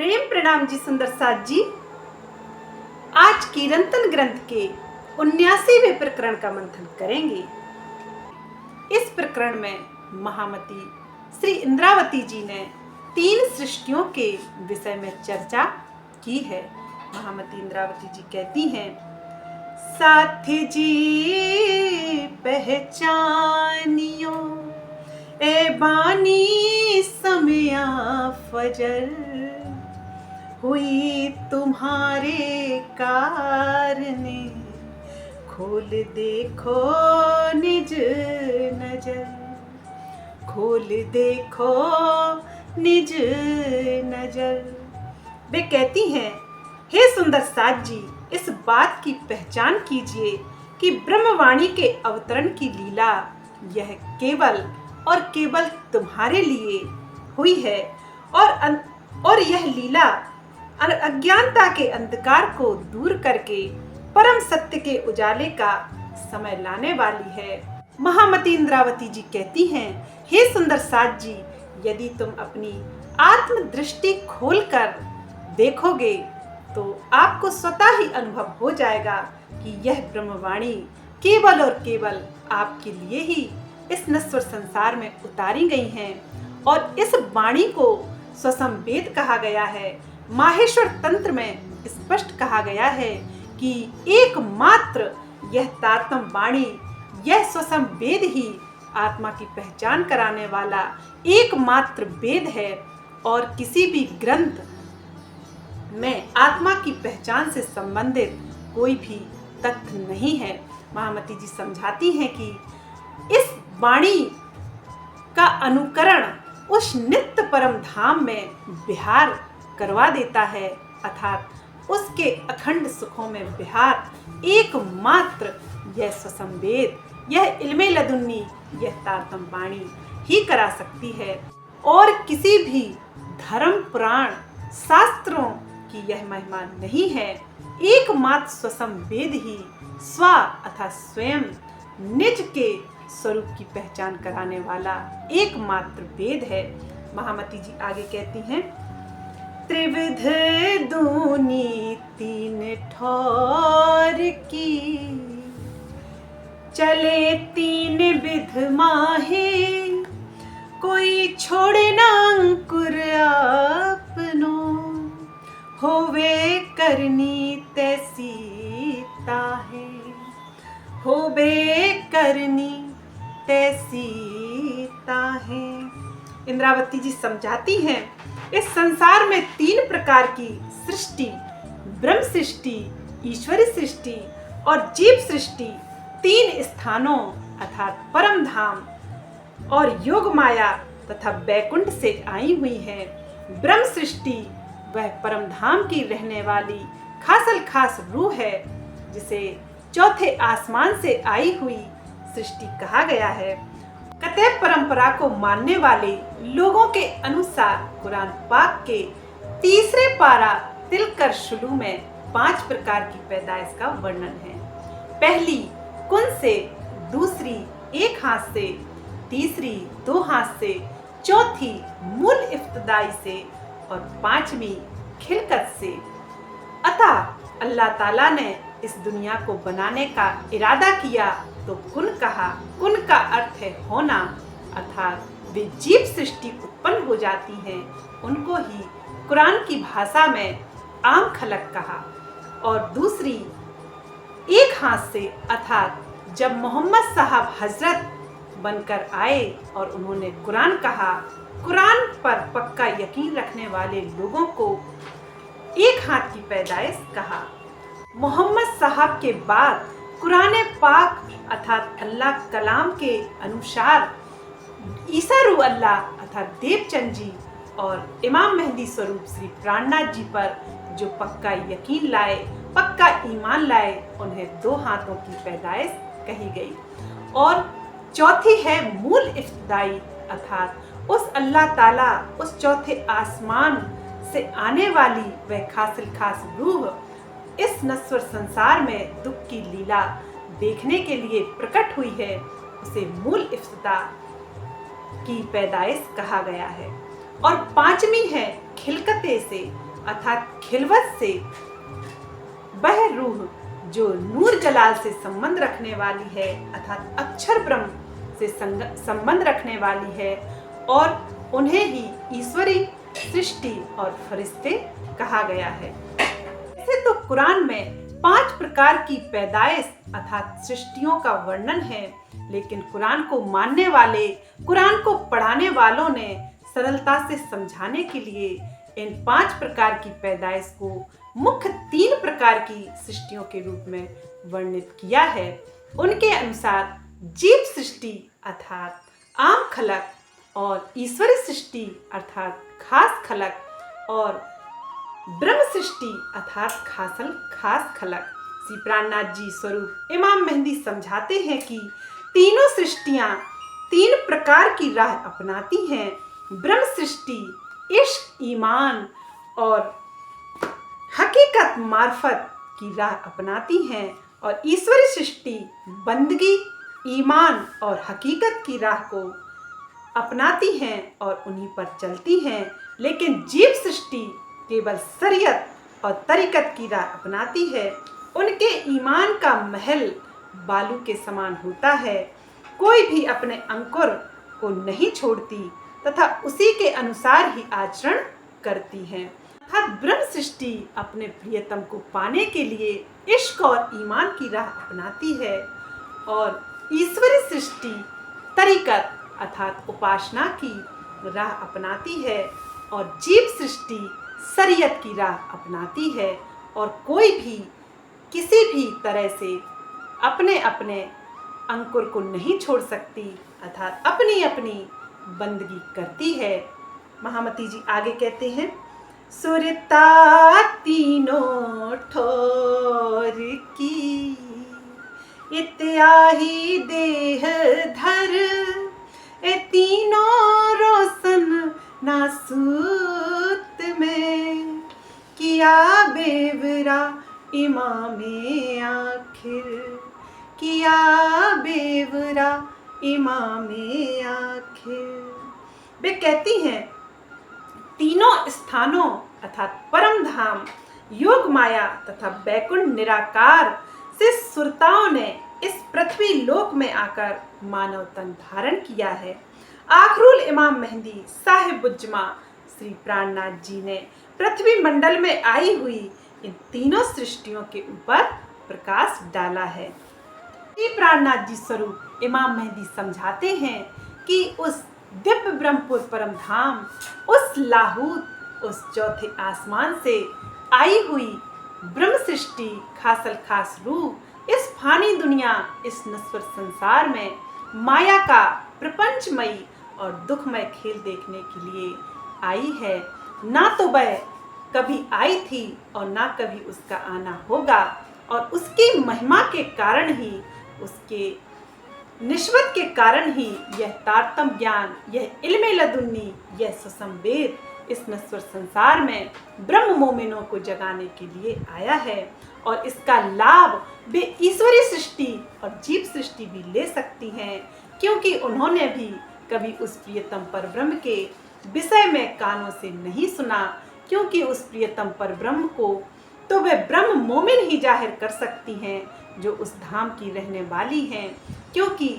प्रेम प्रणाम जी सुंदर साथ जी। आज कीर्तन ग्रंथ के 79वें प्रकरण का मंथन करेंगे। इस प्रकरण में महामती श्री इंद्रावती जी ने 3 सृष्टियों के विषय में चर्चा की है। महामती इंद्रावती जी कहती हैं, साथी जी पहचानियो ए बानी समया फजर, हुई तुम्हारे कारने, खोल देखो निज नजर, खोल देखो निज नजर। वे कहती हैं, हे सुंदर साथ जी, इस बात की पहचान कीजिए कि ब्रह्मवाणी के अवतरण की लीला यह केवल और केवल तुम्हारे लिए हुई है और यह लीला अज्ञानता के अंधकार को दूर करके परम सत्य के उजाले का समय लाने वाली है। महामती इंद्रावती जी कहती हैं, हे सुंदर साथ जी, यदि तुम अपनी आत्म दृष्टि खोलकर देखोगे तो आपको स्वतः ही अनुभव हो जाएगा कि यह ब्रह्मवाणी केवल और केवल आपके लिए ही इस नश्वर संसार में उतारी गई हैं। और इस वाणी को स्वसंवेद कहा गया है। माहेश्वर तंत्र में स्पष्ट कहा गया है कि एकमात्र यह तारतम वाणी, यह स्वसंवेद ही आत्मा की पहचान कराने वाला एकमात्र वेद है और किसी भी ग्रंथ में आत्मा की पहचान से संबंधित कोई भी तथ्य नहीं है। महामती जी समझाती हैं कि इस वाणी का अनुकरण उस नित्य परम धाम में विहार करवा देता है, अर्थात उसके अखंड सुखों में विहार एकमात्र यह स्वसंवेद, यह इल्मे लदुन्नी, यह तारतम वाणी ही करा सकती है। और किसी भी धर्म पुराण शास्त्रों की यह महिमा नहीं है। एकमात्र स्वसंवेद ही स्व अर्थात स्वयं निज के स्वरूप की पहचान कराने वाला एकमात्र वेद है। महामती जी आगे कहती हैं, त्रिविध दूनी तीन ठौर की, चले तीन विध माहे, कोई छोड़े ना अंकुर आपनो, होवे करनी तैसी ताहे, होवे करनी तैसी ताहे। इंद्रावती जी समझाती हैं, इस संसार में 3 प्रकार की सृष्टि, ब्रह्म सृष्टि, ईश्वरी सृष्टि और जीव सृष्टि 3 स्थानों अर्थात परम धाम और योग माया तथा बैकुंठ से आई हुई है। ब्रह्म सृष्टि वह परम धाम की रहने वाली खासल खास रूह है, जिसे चौथे आसमान से आई हुई सृष्टि कहा गया है। कतई परंपरा को मानने वाले लोगों के अनुसार कुरान पाक के 3 पारा तिलकर शुलू में 5 प्रकार की पैदाइश का वर्णन है। पहली कुन से, दूसरी 1 हाथ से, तीसरी 2 हाथ से, चौथी मूल इफ्तदाई से और 5वीं खिलकत से। अतः अल्लाह ताला ने इस दुनिया को बनाने का इरादा किया तो कुन कहा। कुन का अर्थ है होना, अर्थात वे जीव सृष्टि उत्पन्न हो जाती हैं, उनको ही कुरान की भाषा में आम खलक कहा। और दूसरी 1 हाथ से, अर्थात जब मोहम्मद साहब हजरत बनकर आए और उन्होंने कुरान कहा, कुरान पर पक्का यकीन रखने वाले लोगों को 1 हाथ की पैदाइश कहा। मोहम्मद साहब के बाद कुरान पाक अर्थात अल्लाह कलाम के अनुसार ईसा रूह अल्लाह अर्थात देवचंद जी और इमाम मेहदी स्वरूप श्री प्राणनाथ जी पर जो पक्का यकीन लाए, पक्का ईमान लाए, उन्हें 2 हाथों की पैदाइश कही गई। और चौथी है मूल इफ्तिदाई, अर्थात उस अल्लाह ताला, उस चौथे आसमान से आने वाली वह खासिल खास रूह इस नश्वर संसार में दुख की लीला देखने के लिए प्रकट हुई है, उसे मूल इफ्तिदा की पैदाइश कहा गया है। और 5वीं है खिलकते से, अर्थात खिलवत से, वह रूह जो नूर जलाल से संबंध रखने वाली है अर्थात अक्षर ब्रह्म से संबंध रखने वाली है, और उन्हें ही ईश्वरी सृष्टि और फरिश्ते कहा गया है। ऐसे तो कुरान में 5 प्रकार की पैदाइश अर्थात सृष्टियों का वर्णन है, लेकिन कुरान को मानने वाले, कुरान को पढ़ाने वालों ने सरलता से समझाने के लिए इन 5 प्रकार की पैदाइश को मुख्य 3 प्रकार की सृष्टियों के रूप में वर्णित किया है। उनके अनुसार जीव सृष्टि अर्थात आम खलक, और ईश्वरी सृष्टि अर्थात खास खलक, और ब्रह्म सृष्टि अर्थात खास खलक। श्री प्राणनाथ जी स्वरूप इमाम मेहंदी समझाते हैं कि तीनों सृष्टियां 3 प्रकार की राह अपनाती हैं। ब्रह्म सृष्टि इश्क, ईमान और हकीकत मार्फत की राह अपनाती हैं, और ईश्वरी सृष्टि बंदगी, ईमान और हकीकत की राह को अपनाती हैं और उन्हीं पर चलती हैं। लेकिन जीव सृष्टि केवल शरीयत और तरीकत की राह अपनाती है। उनके ईमान का महल बालू के समान होता है, कोई भी अपने अंकुर को नहीं छोड़ती तथा उसी के अनुसार ही आचरण करती हैं। अर्थात ब्रह्म सृष्टि अपने प्रियतम को पाने के लिए इश्क और ईमान की राह अपनाती है, और ईश्वरी सृष्टि तरीकत अर्थात उपासना की राह अपनाती है, और जीव सृष्टि शरीयत की राह अपनाती है, और कोई भी किसी भी तरह से अपने अपने अंकुर को नहीं छोड़ सकती अर्थात अपनी अपनी बंदगी करती है। महामती जी आगे कहते हैं, सुरता तीनों ठोर की, इत्याही देह धर, ए तीनों रोशन नासूत में, किया बेवरा इमामे आखिर, किया बेवरा इमामे आखिर। वे कहती हैं, तीनों स्थानों अर्थात परम धाम, योग माया तथा बैकुंठ निराकार से सुरताओं ने इस पृथ्वी लोक में आकर मानव तन धारण किया है। आखरुल इमाम मेहंदी साहिबुज्जमा श्री प्राणनाथ जी ने पृथ्वी मंडल में आई हुई इन तीनों सृष्टियों के ऊपर प्रकाश डाला है। श्री प्राणनाथ जी स्वरूप इमाम मेहंदी समझाते हैं कि उस दिव्य ब्रह्मपुर परम धाम, उस लाहूत, उस चौथे आसमान से आई हुई ब्रह्म सृष्टि खासल खास रूप इस फानी दुनिया, इस नश्वर संसार में माया का प्रपंचमयी और दुखमय खेल देखने के लिए आई है। ना तो वह कभी आई थी और ना कभी उसका आना होगा, और उसकी महिमा के कारण ही, उसके निस्बत के कारण ही यह तारतम ज्ञान, यह इल्मे लदुन्नी, यह सुसंवेद इस नश्वर संसार में ब्रह्म मोमिनों को जगाने के लिए आया है, और इसका लाभ वे ईश्वरी सृष्टि और जीव सृष्टि भी ले सकती हैं, क्योंकि उन्होंने भी कभी उस प्रियतम परब्रह्म के विषय में कानों से नहीं सुना, क्योंकि उस प्रियतम परब्रह्म को तो वे ब्रह्म मोमिन ही जाहिर कर सकती हैं जो उस धाम की रहने वाली हैं, क्योंकि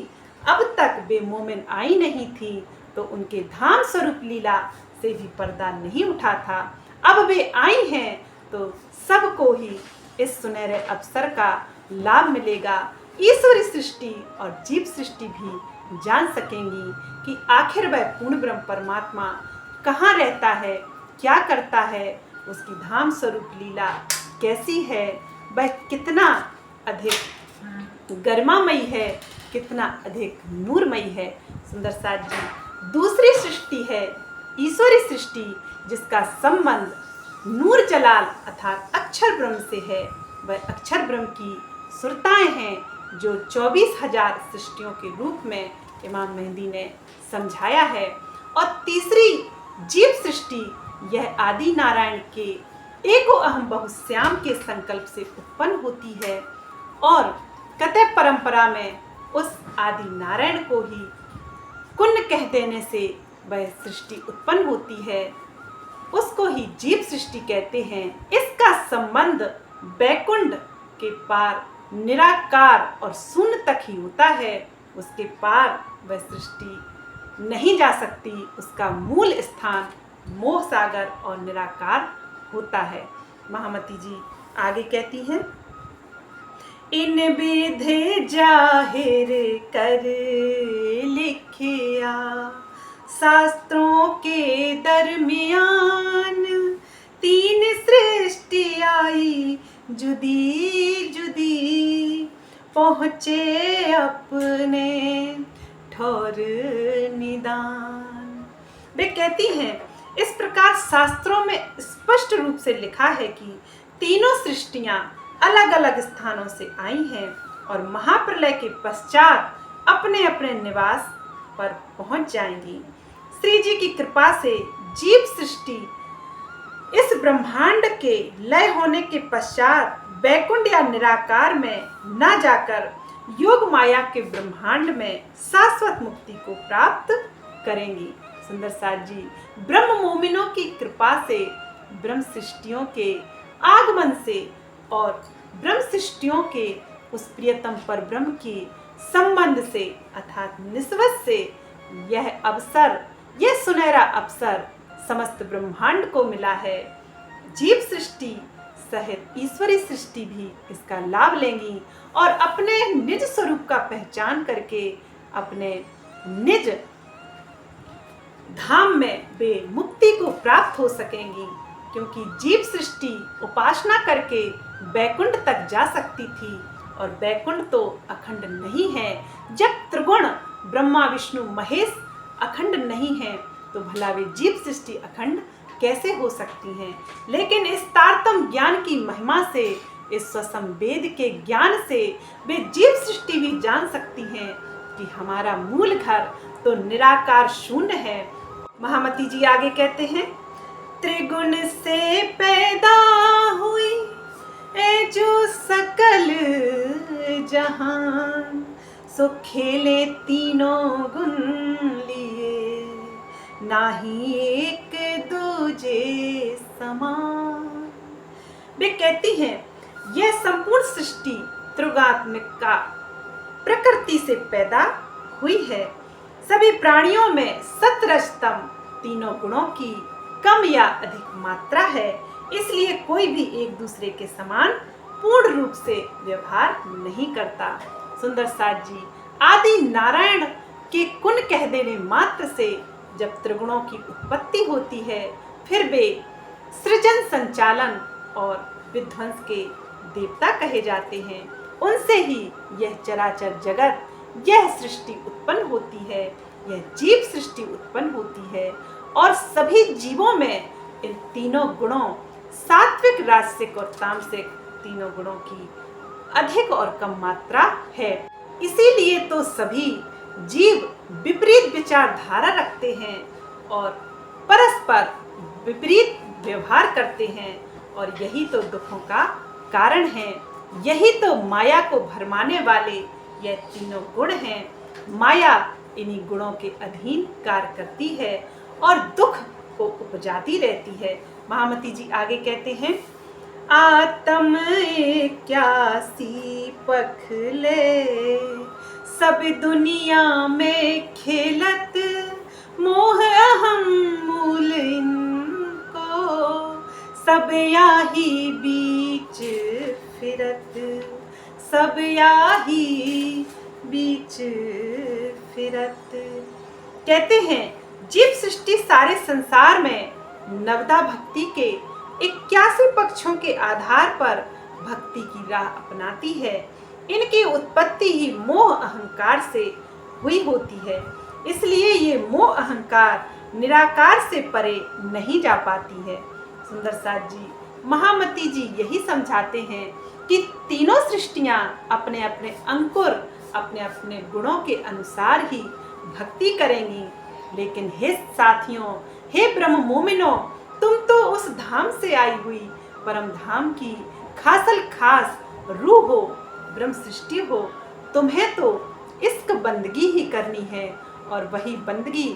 अब तक वे मोमिन आई नहीं थी तो उनके धाम स्वरूप लीला से भी पर्दा नहीं उठा था। अब वे आई हैं तो सबको ही इस सुनहरे अवसर का लाभ मिलेगा। ईश्वरी सृष्टि और जीव सृष्टि भी जान सकेंगी कि आखिर वह पूर्ण ब्रह्म परमात्मा कहाँ रहता है, क्या करता है, उसकी धाम स्वरूप लीला कैसी है, वह कितना अधिक गरिमामयी है, कितना अधिक नूरमयी है। सुंदर साथ जी दूसरी सृष्टि है ईश्वरी सृष्टि, जिसका संबंध नूर जलाल अर्थात अक्षर ब्रह्म से है। वह अक्षर ब्रह्म की सुरताएं हैं जो 24,000 सृष्टियों के रूप में इमाम मेहंदी ने समझाया है। और तीसरी जीव सृष्टि, यह आदि नारायण के एको अहम बहुश्याम के संकल्प से उत्पन्न होती है, और कतः परंपरा में उस आदि नारायण को ही कुन्न कह देने से वह सृष्टि उत्पन्न होती है। उसको ही जीव सृष्टि कहते हैं। इसका संबंध बैकुंठ के पार निराकार और शून्य तक ही होता है। उसके पार वह सृष्टि नहीं जा सकती। उसका मूल स्थान मोह सागर और निराकार होता है। महामती जी आगे कहती हैं, इन विधि जाहिर कर लिखिया शास्त्रों के दरमियान, तीन सृष्टि आई जुदी जुदी, पहुँचे अपने ठौर निदान। वे कहती हैं, इस प्रकार शास्त्रों में स्पष्ट रूप से लिखा है कि तीनों सृष्टियां अलग अलग स्थानों से आई हैं और महाप्रलय के पश्चात अपने अपने निवास पर पहुंच जाएंगी। श्री जी की कृपा से जीव सृष्टि इस ब्रह्मांड के लय होने के पश्चात बैकुंठ या निराकार में न जाकर योग माया के ब्रह्मांड में शाश्वत मुक्ति को प्राप्त करेंगी। सुंदर साथ जी, ब्रह्म मोमिनों की कृपा से ब्रह्म सृष्टियों के आगमन से और ब्रह्म सृष्टियों के उस प्रियतम पर ब्रह्म की संबंध से अर्थात निस्वत से यह अवसर, यह सुनहरा अवसर समस्त ब्रह्मांड को मिला है। जीव सृष्टि सहित ईश्वरी सृष्टि भी इसका लाभ लेंगी और अपने निज स्वरूप का पहचान करके अपने निज धाम में वे मुक्ति को प्राप्त हो सकेंगी। क्योंकि जीव सृष्टि उपासना करके बैकुंठ तक जा सकती थी और बैकुंठ तो अखंड नहीं है। जब त्रिगुण ब्रह्मा विष्णु महेश अखंड नहीं है तो भला वे जीव सृष्टि अखंड कैसे हो सकती हैं। लेकिन इस तारतम ज्ञान की महिमा से, इस स्वसंवेद के ज्ञान से वे जीव सृष्टि भी जान सकती हैं कि हमारा मूल घर तो निराकार शून्य है। महामती जी आगे कहते हैं, त्रिगुण से पैदा हुई ए जो सकल जहान, सो खेले तीनों गुण लिए, नाही एक दूजे समान। वे कहती हैं, यह संपूर्ण सृष्टि त्रिगुणात्मिक का प्रकृति से पैदा हुई है। सभी प्राणियों में सत्वरजतम तीनों गुणों की कम या अधिक मात्रा है, इसलिए कोई भी एक दूसरे के समान पूर्ण रूप से व्यवहार नहीं करता। सुंदर साथ जी, आदि नारायण के कुन कह देने मात्र से जब त्रिगुणों की उत्पत्ति होती है, फिर वे सृजन, संचालन और विध्वंस के देवता कहे जाते हैं। उनसे ही यह चराचर जगत, यह सृष्टि उत्पन्न होती है, यह जीव सृष्टि उत्पन्न होती है और सभी जीवों में इन तीनों गुणों, सात्विक, राजसिक और तामसिक तीनों गुणों की अधिक और कम मात्रा है। इसीलिए तो सभी जीव विपरीत विचारधारा रखते हैं और परस्पर विपरीत व्यवहार करते हैं और यही तो दुखों का कारण है। यही तो माया को भरमाने वाले यह तीनों गुण हैं। माया इन्हीं गुणों के अधीन कार्य करती है और दुख को उपजाती रहती है। महामती जी आगे कहते हैं, आत्म इक्यासी पख ले, सब दुनिया में खेलत, मोह अहम मूल इनको, सब याही बीच फिरत, सब याही बीच फिरत। कहते हैं, जीव सृष्टि सारे संसार में नवदा भक्ति के 81 पक्षों के आधार पर भक्ति की राह अपनाती है। इनकी उत्पत्ति ही मोह अहंकार से हुई होती है, इसलिए ये मोह अहंकार निराकार से परे नहीं जा पाती है। सुंदर साथ जी, महामती जी यही समझाते हैं कि तीनों सृष्टियां अपने अपने अंकुर, अपने अपने गुणों के अनुसार ही भक्ति करेंगी। लेकिन हे साथियों, हे ब्रह्म मोमिनों, तुम तो उस धाम से आई हुई परम धाम की खासल खास रूह हो, ब्रह्म सृष्टि हो। तुम्हें तो इसक बंदगी ही करनी है और वही बंदगी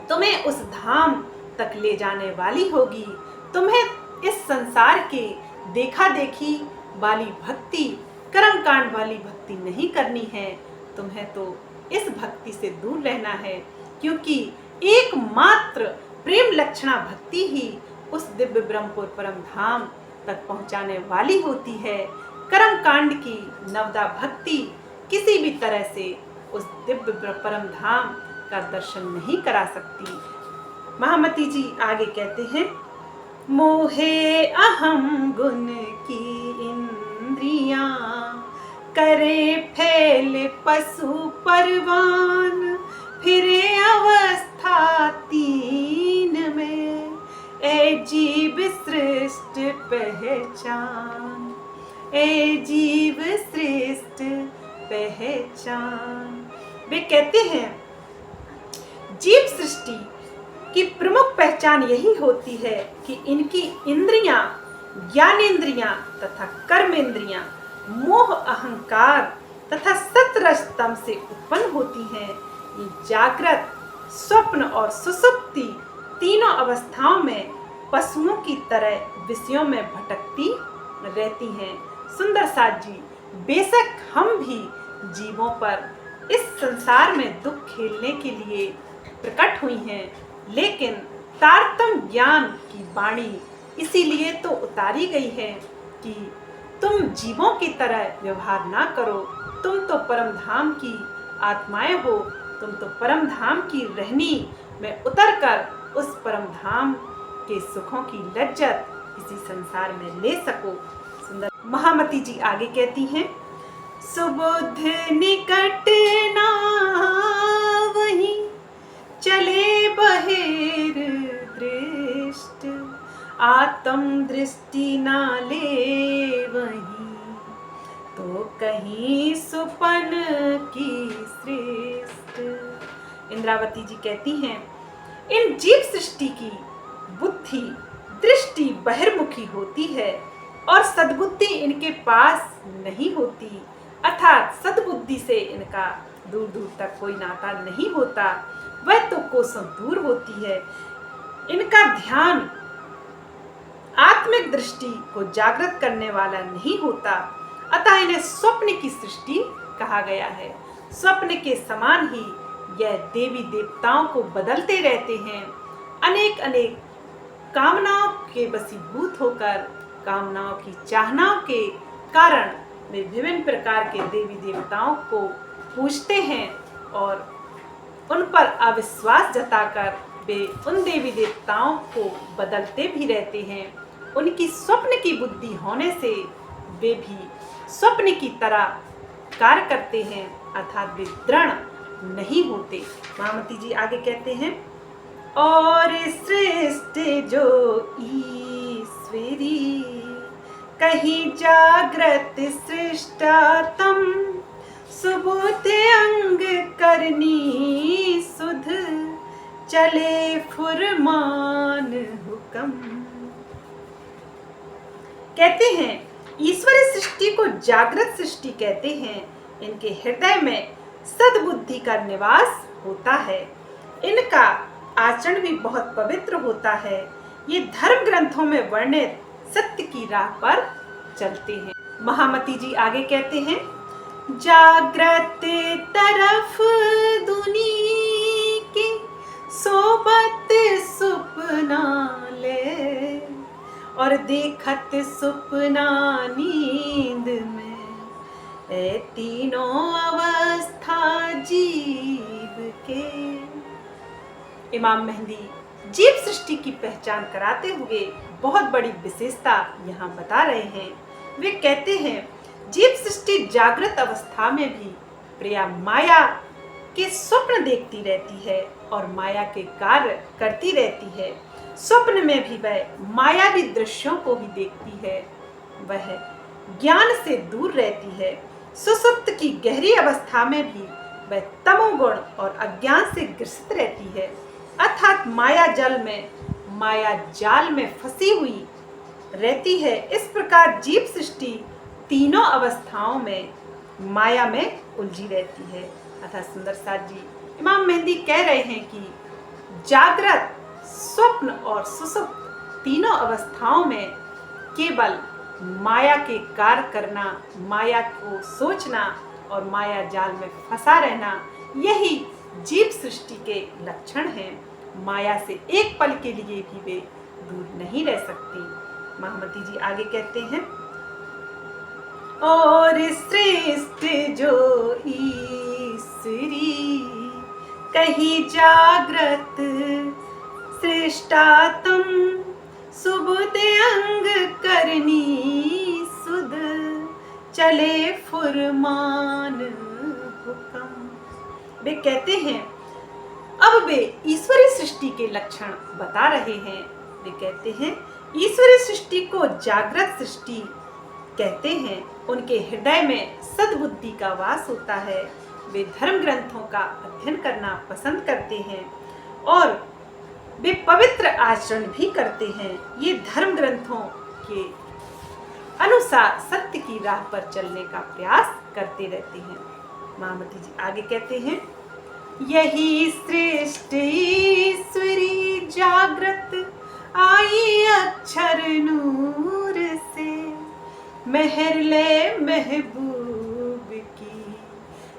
तुम्हें उस धाम तक ले जाने वाली होगी। तुम्हें इस संसार के देखा देखी वाली भक्ति, कर्मकांड वाली भक्ति नहीं करनी है। तुम्हें तो इस भक्ति से दूर रहना है, क्योंकि एकमात्र प्रेम लक्षणा भक्ति ही उस दिव्य ब्रह्मपुर परम धाम तक पहुंचाने वाली होती है। कर्मकांड की नवदा भक्ति किसी भी तरह से उस दिव्य परम धाम का दर्शन नहीं करा सकती। महामती जी आगे कहते हैं, मोहे अहम गुण की इंद्रियां, करे फैल पशु परवान, फिरे अवस्था तीन में, ए जीव श्रेष्ठ पहचान, ए जीव श्रेष्ठ पहचान। वे कहते हैं जीव सृष्टि की प्रमुख पहचान यही होती है कि इनकी इंद्रियां, ज्ञानेंद्रियां तथा कर्मेंद्रियां मोह, अहंकार तथा सतरज तम से उत्पन्न होती हैं। ये जागृत, स्वप्न और सुसुप्ति तीनों अवस्थाओं में पशुओं की तरह विषयों में भटकती रहती हैं। सुंदर साथ जी, बेशक हम भी जीवों पर इस संसार में दुख खेलने के लिए प्रकट हुई हैं, लेकिन तारतम्य ज्ञान की वाणी इसीलिए तो उतारी गई है कि तुम जीवों की तरह व्यवहार ना करो। तुम तो परम धाम की आत्माएं हो, तुम तो परम धाम की रहनी में उतरकर उस परम धाम के सुखों की लज्जत इसी संसार में ले सको। सुंदर महामती जी आगे कहती हैं, सुबुध निकट ना वहीं, चले बहिर दृष्ट, आत्म दृष्टि ना ले वहीं, तो कहीं सुपन की श्रेष्ठ। इंद्रावती जी कहती हैं, इन जीव सृष्टि की बुद्धि दृष्टि बहिर्मुखी होती है और सद्बुद्धि इनके पास नहीं होती, अर्थात सद्बुद्धि से इनका दूर दूर तक कोई नाता नहीं होता, वह तो कोसों दूर होती है। इनका ध्यान आत्मिक दृष्टि को जागृत करने वाला नहीं होता, अतः इन्हें स्वप्न की सृष्टि कहा गया है। स्वप्न के समान ही यह देवी देवताओं को बदलते रहते हैं। अनेक अनेक कामनाओं के वशीभूत होकर, कामनाओं की चाहनाओं के कारण वे विभिन्न प्रकार के देवी देवताओं को पूजते हैं और उन पर अविश्वास जताकर वे उन देवी देवताओं को बदलते भी रहते हैं। उनकी स्वप्न की बुद्धि होने से वे भी स्वप्न की तरह कार्य करते हैं, अर्थात वे दृढ़ नहीं होते। महामती जी आगे कहते हैं, और श्रेष्ठ जो ईश्वरी, कहीं जागृत सृष्टातम, सुबोध अंग करनी सुध, चले फुरमान हुक्म। कहते हैं ईश्वरी सृष्टि को जागृत सृष्टि कहते हैं। इनके हृदय में सद्बुद्धि का निवास होता है। इनका आचरण भी बहुत पवित्र होता है। ये धर्म ग्रंथों में वर्णित सत्य की राह पर चलते हैं। महामती जी आगे कहते हैं, जागृत तरफ दुनी की, सोबत सुपना ले, और देखत सुपना नींद में, ए तीनों अवस्था जीव के। इमाम मेहंदी जीव सृष्टि की पहचान कराते हुए बहुत बड़ी विशेषता यहाँ बता रहे हैं। वे कहते हैं जीव सृष्टि जागृत अवस्था में भी प्रिया माया के स्वप्न देखती रहती है और माया के कार्य करती रहती है। स्वप्न में भी वह मायावी दृश्यों को ही देखती है, वह ज्ञान से दूर रहती है। सुसुप्त की गहरी अवस्था में भी वह तमोगुण और अज्ञान से ग्रसित रहती है, अर्थात माया जाल में फंसी हुई रहती है। इस प्रकार जीव सृष्टि तीनों अवस्थाओं में माया में उलझी रहती है। अर्थात सुंदर साथ जी इमाम मेहंदी कह रहे हैं कि जागृत, स्वप्न स्वप्न और सुसुप्त तीनों अवस्थाओं में केवल माया के कार्य करना, माया को सोचना और माया जाल में फंसा रहना, यही जीव सृष्टि के लक्षण हैं। माया से एक पल के लिए भी वे दूर नहीं रह सकती। महामती जी आगे कहते हैं, और श्रेष्ठ जो ईश्वरी कहीं जागृत श्रेष्ठातम सुबुद अंग करनी सुध चले फुरमान हुक्म। वे कहते हैं, अब वे ईश्वरी सृष्टि के लक्षण बता रहे हैं। वे कहते हैं ईश्वरी सृष्टि को जागृत सृष्टि कहते हैं। उनके हृदय में सद्बुद्धि का वास होता है। वे धर्म ग्रंथों का अध्ययन करना पसंद करते हैं और वे पवित्र आचरण भी करते हैं। ये धर्म ग्रंथों के अनुसार सत्य की राह पर चलने का प्रयास करते रहते हैं। महामती जी आगे कहते हैं, यही श्रेष्ठ ईश्वरी जागृत आई अक्षर नूर से मेहर ले महबूब की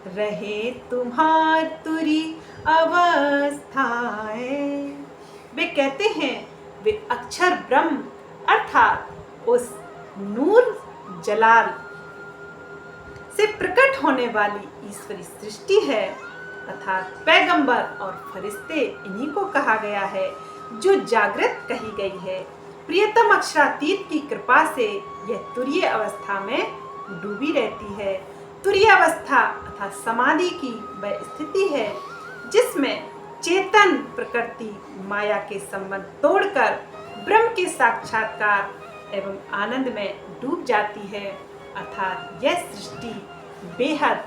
रहे तुम्हार तुरी अवस्थाएं। वे कहते हैं वे अक्षर ब्रह्म अर्थात उस नूर जलाल से प्रकट होने वाली ईश्वरी सृष्टि है, अर्थात पैगंबर और फरिश्ते इन्हीं को कहा गया है जो जागृत कही गई है। प्रियतम अक्षरातीत की कृपा से यह तुरीय अवस्था में डूबी रहती है। तुरीय अवस्था अर्थात समाधि की वह स्थिति है जिसमें चेतन प्रकृति माया के संबंध तोड़कर ब्रह्म के साक्षात्कार एवं आनंद में डूब जाती है, अर्थात यह सृष्टि बेहद।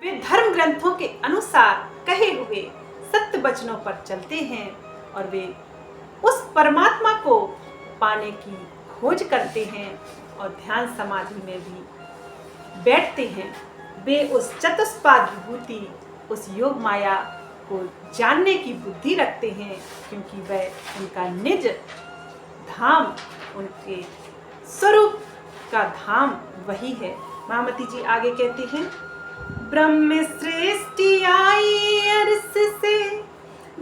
वे धर्म ग्रंथों के अनुसार कहे हुए सत्य वचनों पर चलते हैं और वे उस परमात्मा को पाने की खोज करते हैं और ध्यान समाधि में भी बैठते हैं। वे उस चतुष्पाद विभूति, उस योग माया को जानने की बुद्धि रखते हैं, क्योंकि वह उनका निज धाम, उनके स्वरूप का धाम वही है। महामती जी आगे कहते हैं, ब्रह्म सृष्टि आई अर्श से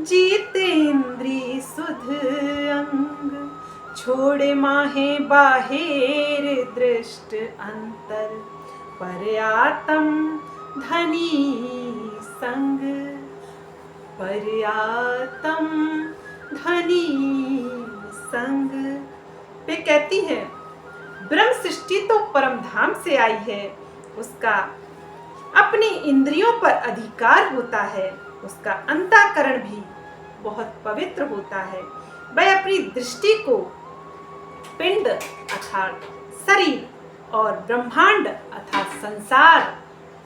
जीते इंद्री सुध अंग छोड़े माहे बाहेर दृष्ट अंतर पर आत्म धनी संग पर आत्म धनी संग। वे कहती है ब्रह्म सृष्टि तो परम धाम से आई है, उसका अपनी इंद्रियों पर अधिकार होता है, उसका अंतःकरण भी बहुत पवित्र होता है। वह अपनी दृष्टि को पिंड अर्थात शरीर और ब्रह्मांड अर्थात संसार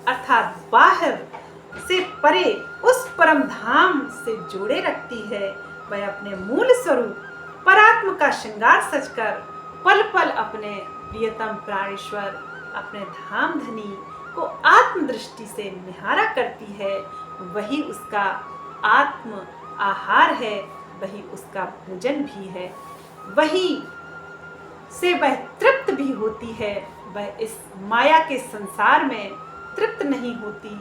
अर्थात बाहर से परे उस परम धाम से जोड़े रखती है। वह अपने मूल स्वरूप परात्म का श्रृंगार सजकर पल पल अपने प्रियतम प्राणेश्वर अपने धाम धनी को आत्म दृष्टि से निहारा करती है। वही उसका आत्म आहार है, वही उसका भोजन भी है, वही से वह तृप्त भी होती है। वह इस माया के संसार में तृप्त नहीं होती,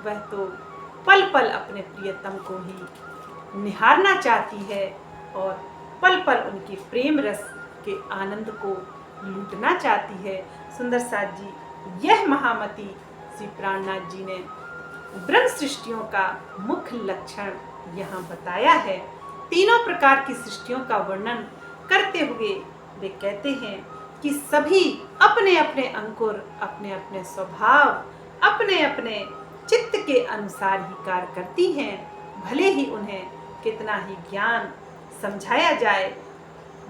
वह तो पल पल अपने प्रियतम को ही निहारना चाहती है और पल पल उनके प्रेम रस के आनंद को लूटना चाहती है। सुंदर साथ जी, यह महामती श्री प्राणनाथ जी ने ब्रह्म सृष्टियों का मुख्य लक्षण यहाँ बताया है। तीनों प्रकार की सृष्टियों का वर्णन करते हुए वे कहते हैं कि सभी अपने अपने अंकुर, अपने अपने स्वभाव, अपने अपने चित्त के अनुसार ही कार्य करती हैं। भले ही उन्हें कितना ही ज्ञान समझाया जाए,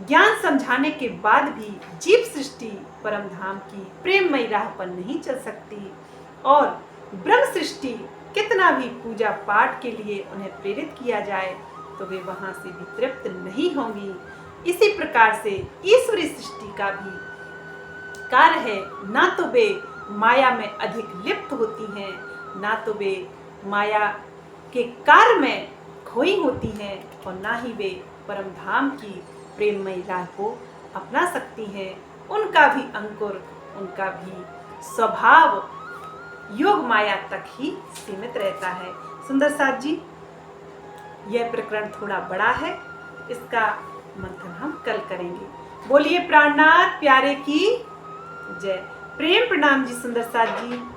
ज्ञान समझाने के बाद भी जीव सृष्टि परम धाम की प्रेममयी राह पर नहीं चल सकती और ब्रह्म सृष्टि कितना भी पूजा पाठ के लिए उन्हें प्रेरित किया जाए तो वे वहां से भी तृप्त नहीं होंगी। इसी प्रकार से ईश्वरी सृष्टि का भी कार्य है, ना तो वे माया में अधिक लिप्त होती हैं, ना तो वे माया के कार्य में खोई होती हैं और ना ही वे परम धाम की प्रेममयी राह को अपना सकती हैं। उनका भी अंकुर, उनका भी स्वभाव योग माया तक ही सीमित रहता है। सुंदर साथ जी, यह प्रकरण थोड़ा बड़ा है, इसका मंथन हम कल करेंगे। बोलिए प्राणनाथ प्यारे की जय। प्रेम प्रणाम जी सुंदर साथ जी।